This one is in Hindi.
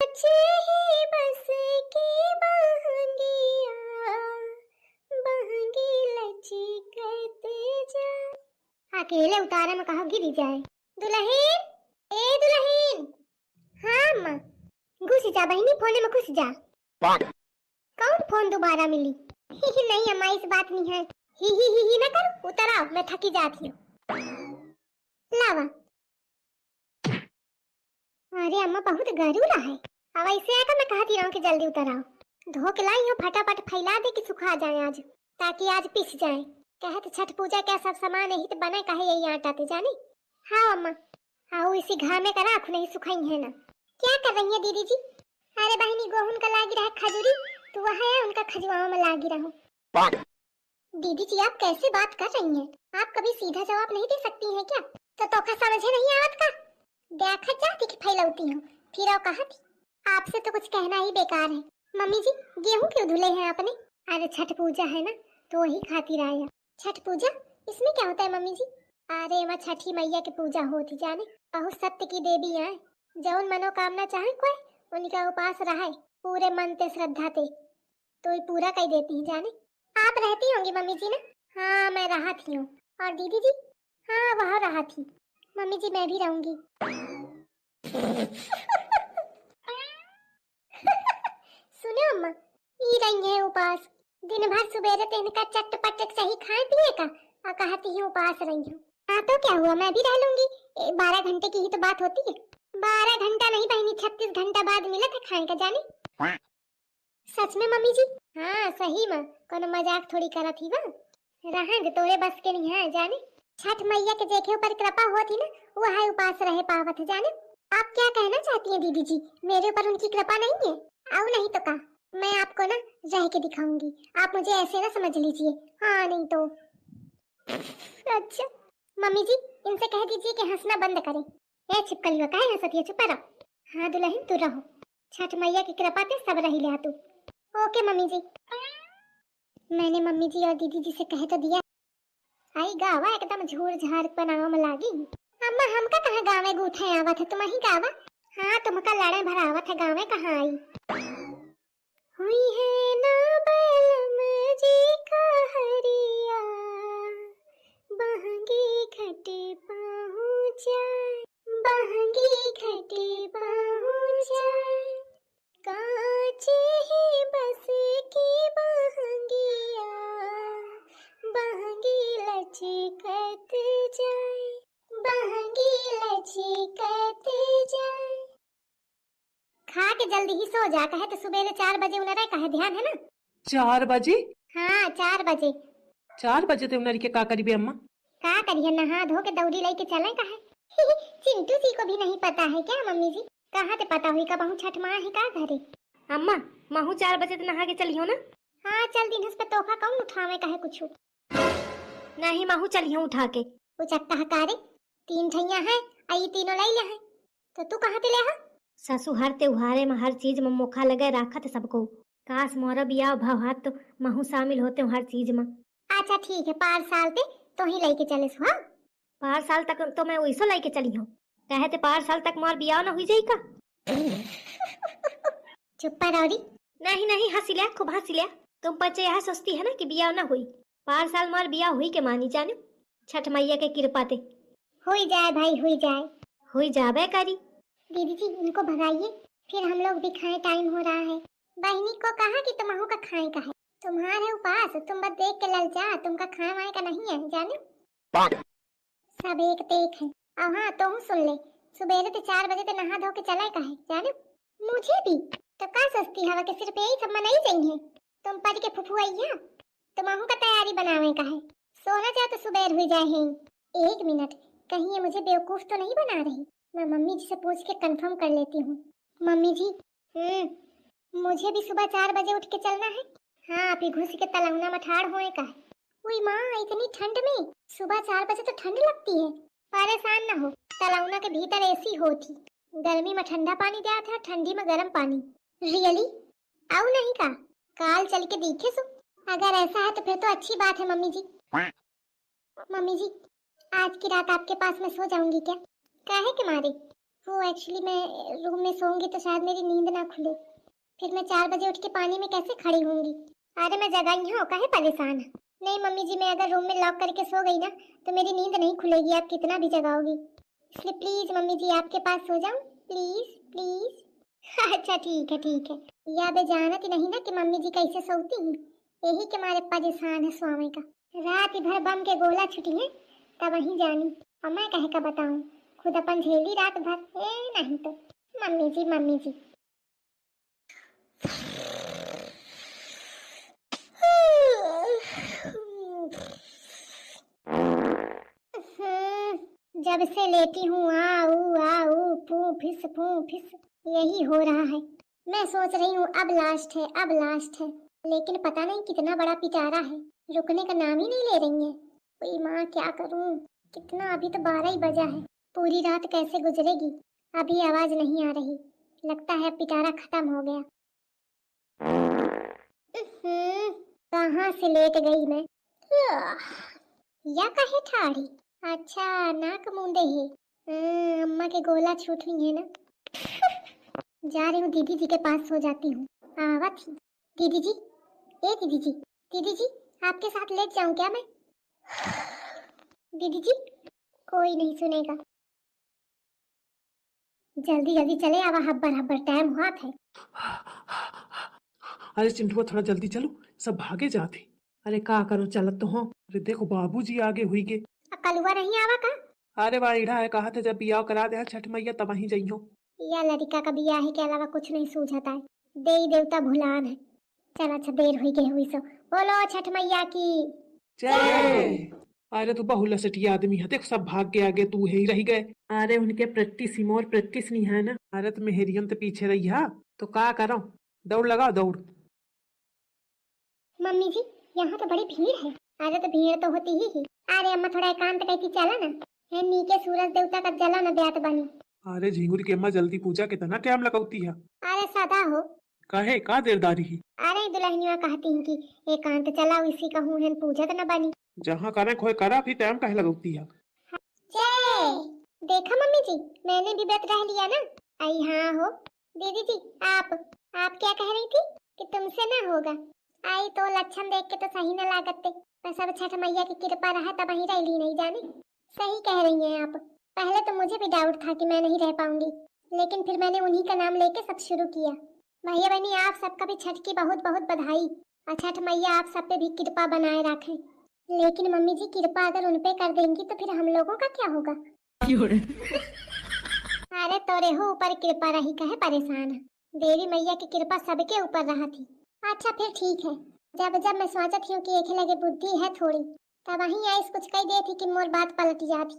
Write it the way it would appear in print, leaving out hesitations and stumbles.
ही बस की बहंगिया बहंगी लचकते जा। अकेले उतारा में कहा गिरी जाए। दुल्हन, ए दुल्हन। हाँ अम्मा। घुस जा बहनी, फोन में घुस जा। कौन फोन दोबारा मिली? नहीं अम्मा, इस बात नहीं है। ही ना कर, उतर आओ, मैं थकी जाती हूँ। लावा। अरे अम्मा बहुत गरूरा है। अब ऐसे आकर मैं कहती रहूं कि जल्दी उतर आओ। धो के लाई हूँ, फटाफट फैला दे कि सुखा जाए आज, ताकि आज पिस जाए। कहे तो छठ पूजा का सब सामान यही तो बने, कहे यही आटा ते जाने। हाँ अम्मा। हाँ इसी घाम में का राख नहीं सुखाई है ना। क्या कर रही है दीदी जी? अरे बहनी गोहुन का लागी रहा खजूरी, तो वह है उनका खजवाओं में लागी रहूं। दीदी जी आप कैसे बात कर रही हैं? आप कभी सीधा जवाब नहीं दे सकती हैं क्या? तो तोखा समझे नहीं आवत का? देखा जाती कि फैलौती हूँ, फिर आओ कहा थी। आपसे तो कुछ कहना ही बेकार है। मम्मी जी गेहूं क्यों धुले हैं आपने? अरे छठ पूजा है ना, तो वही खातिर आया। छठ पूजा? इसमें क्या होता है मम्मी जी? अरे वह छठी मैया की पूजा होती जाने, बहुत सत्य की देवी है। जौन मनोकामना चाहे कोई, उनका उपास रहे पूरे मन ते श्रद्धा ते, तो ये पूरा कर देती है जाने। आप रहती होंगी मम्मी जी ना? हाँ मैं रहा थी हूँ। और दीदी जी? हाँ वह रहा थी। मम्मी जी मैं भी रहूंगी। सुनो अम्मा, ये रही है उपास। दिन भर सुबेरे तो इनका चटपट सही खाए पिए का, और कहती हूँ उपास रही हूँ। हाँ तो क्या हुआ, मैं भी रह लूंगी। 12 घंटे की ही तो बात होती है। 12 घंटा नहीं बहनी, 36 घंटा बाद मिला था खाए का जाने। सच में मम्मी जी? हाँ सही में, कोनो मजाक थोड़ी करा थी वह। रहंग तोरे बस के नहीं है जाने। छठ मैया के जेखे ऊपर कृपा होती ना, वो है उपास रहे पावत जाने। आप क्या कहना चाहती हैं दीदी जी? मेरे ऊपर उनकी कृपा नहीं है? आओ नहीं तो का, मैं आपको ना रह के दिखाऊंगी। आप मुझे ऐसे ना समझ लीजिए, हाँ नहीं तो। अच्छा मम्मी जी इनसे कह दीजिए कि हंसना बंद करें। ए छिपकली हो काहे हंसती है, चुप रहो। हाँ दुल्हन तू रहो, छठ मैया की कृपा ते सब रही ले तू। ओके मम्मी जी। मैंने मम्मी जी और दीदी जी से कह तो दिया। आई गावा एकदम झूर झार बनाव में लागी। अम्मा हमका कहाँ गावे गूठे आवत है, तुम ही गावा। हाँ तुमका लड़े भर आवत है, गावे कहाँ आई। हुई है ना बलम जी का हरिया, बहंगी घटे पहुँचा, बहंगी घटे पहुँचा, कांचे ही बस की बहंगिया, बहंगी लचकत जाए, बहंगी लचकत जाए। खा के जल्दी ही सो जा, कहे तो सुबह 4 बजे उन्हें कहे, ध्यान है ना? 4 बजे? हाँ 4 बजे। 4 बजे ते उन्हें के का करी बे अम्मा? का करिए, नहा धो के दौड़ी लेके चले कहे। चिंटू जी को भी नहीं पता है क्या मम्मी जी? कहाँ ते पता हुई, कब हूँ छठ माँ है का घरे। अम्मा महू 4 बजे तो नहा के चली हो ना? हाँ चल दिन पे तोहफा कौन उठावे कहे कुछ। नहीं महू चली हूँ उठा के। उचक्का हकारे 3 ठैया है, आई तीनों लाई ले है, तो तू कहाँ ते ले हा? ससु हर त्योहारे में हर चीज में मुखा लगे राखत सबको। काश मोरा बियाह भाव तो महू शामिल होते हूँ हर चीज में। अच्छा ठीक है, 5 साल पे तो ही लेके चले सो। हाँ 5 साल तक तो मैं वैसो लेके चली हूँ, कहे ते 5 साल तक मोर बियाह न हुई जाई का? चुप रौड़ी। नहीं नहीं हंसी लिया, खूब हंसी लिया। तुम बच्चे यह सोचती है ना कि बियाह न हुई। 5 साल मोर बियाह हुई के मानी जाने, छठ मैया के कृपा ते। हुई जाए भाई हुई जाए। हुई जाबे करी। दीदी जी उनको भगाइए, फिर हम लोग भी खाएं, टाइम हो रहा है। बहनी को कहा कि तुम्हारा का खाएं का है, तुम्हारे उपास, तुम बस देख के ललचा, तुमका खाए वाए का नहीं है जाने। सब एक तेक है। अब हाँ तो सुन ले, सुबह तो 4 बजे तो नहा धो के चले का है जाने। मुझे भी तो का सस्ती हवा के सिर्फ यही सब मनाई चाहिए। तुम पद के फुफू आइया, तुम्हारा का तैयारी बनावे का है। सोना चाहे तो सुबह हुई जाए है। 1 मिनट, कहीं ये मुझे बेवकूफ तो नहीं बना रही? मैं मम्मी जी से पूछ के कंफर्म कर लेती हूँ। मम्मी जी मुझे भी सुबह 4 बजे उठ के चलना है। हाँ अभी घुस के तलौना में ठाड़ होए का है। उई माँ इतनी ठंड में सुबह 4 बजे तो ठंड लगती है। परेशान ना हो, तलौना के भीतर एसी होती, गर्मी में ठंडा पानी दिया था, ठंडी में गर्म पानी। रियली? आओ नहीं का, काल चल के देखे सो। अगर ऐसा है तो फिर तो अच्छी बात है मम्मी जी। मम्मी जी आज की रात आपके पास में सो जाऊंगी क्या? काहे के मारे? वो एक्चुअली मैं रूम में सोऊंगी तो शायद मेरी नींद ना खुले, फिर मैं 4 बजे उठ के पानी में कैसे खड़ी होंगी। अरे मैं जगाई हूँ, काहे परेशान है। नहीं मम्मी जी, मैं अगर रूम में लॉक करके सो गई ना तो मेरी नींद नहीं खुलेगी, आप कितना भी जगाओगी। इसलिए प्लीज मम्मी जी आपके पास सो जाऊं, प्लीज प्लीज। अच्छा ठीक है ठीक है। याद जानती नहीं ना कि मम्मी जी कैसे सोती हैं, यही के मारे परेशान है स्वामी का। रात भर बम के गोला छुटी है तब वहीं जानी, और मैं कह का बताऊं, खुद अपन झेली रात भर। नहीं तो मम्मी जी मम्मी जी। जब से लेटी हूँ आऊ आऊ फू फिस यही हो रहा है। मैं सोच रही हूँ अब लास्ट है, अब लास्ट है, लेकिन पता नहीं कितना बड़ा पिटारा है, रुकने का नाम ही नहीं ले रही है। ओए माँ क्या करूँ, कितना, अभी तो 12 ही बजा है, पूरी रात कैसे गुजरेगी। अभी आवाज नहीं आ रही, लगता है पिटारा खत्म हो गया। कहाँ से लेट गई मैं, या कहे ठाड़ी। अच्छा नाक मूंदे है, अम्मा के गोला छूट हुई है ना। जा रही हूँ दीदी जी के पास सो जाती हूँ। आवा थी दीदी जी, ए दीदी जी, दीदी जी आपके साथ लेट जाऊं क्या मैं। दीदी जी कोई नहीं सुनेगा, जल्दी जल्दी चले आवा, हब्बर हब्बर टाइम हुआ है। अरे चिंटुआ थोड़ा जल्दी चलो, सब भागे जाते। अरे का करो, चलत तो हो। अरे देखो बाबूजी आगे हुई के। कलुआ नहीं आवा का। अरे वाइड़ा है, कहा था जब बियाह करा दे छठ मैया तब वहीं जइयो। या लड़का का बियाह के अलावा कुछ नहीं सूझता है, देवी देवता भुलान है। चल अच्छा देर हुई गई हुई सो, बोलो छठ मैया की जय। अरे तू बहुला सटी आदमी है, देख सब भाग के आगे तू ही रह गए। अरे उनके प्रैक्टिस ही मोर प्रैक्टिस नहीं है ना। अरे तो मेहरियम तो पीछे रही है, तो का करो, दौड़ लगाओ दौड़। मम्मी जी यहाँ तो बड़ी भीड़ है। अरे तो भीड़ तो होती ही। अरे अम्मा थोड़ा एकांत कहती चला ना, है नीचे सूरज देवता का जला न ब्यात बनी। अरे झिंगुर की अम्मा जल्दी पूजा कितना टाइम लगाती है। अरे सदा हो, काहे का देरदारी ही। अरे दुल्हनिया कहती हूँ कि एकांत चलाओ, इसी का हूँ है पूजा तो न बनी। जहाँ करे खोए करा, फिर टाइम काहे लगाती है। जय। देखा मम्मी जी मैंने भी व्रत रह लिया ना। आई हाँ हो दीदी जी, आप क्या कह रही थी कि तुमसे ना होगा। आई तो लक्षण देख के तो सही न लागते, पर सब छठ मैया की कृपा रहा तब वहीं रह ली, नहीं जाने। सही कह रही हैं आप। पहले तो मुझे भी डाउट था कि मैं नहीं रह पाऊंगी, लेकिन फिर मैंने उन्हीं का नाम लेके सब शुरू किया। भैया बहनी आप सबका भी छठ की बहुत बहुत बधाई, और छठ मैया आप सब पे भी कृपा बनाए रखें। लेकिन मम्मी जी कृपा अगर उन पे कर देंगी तो फिर हम लोगों का क्या होगा। अरे तोरे हो ऊपर कृपा रही कहे परेशान है, देवी मैया की कृपा सबके ऊपर रहा थी। अच्छा फिर ठीक है, जब जब मैं सोचती हूँ कि एक लगे बुद्धि है थोड़ी, तब वहीं आइस कुछ कही दे थी कि मोर बात पलट जाती।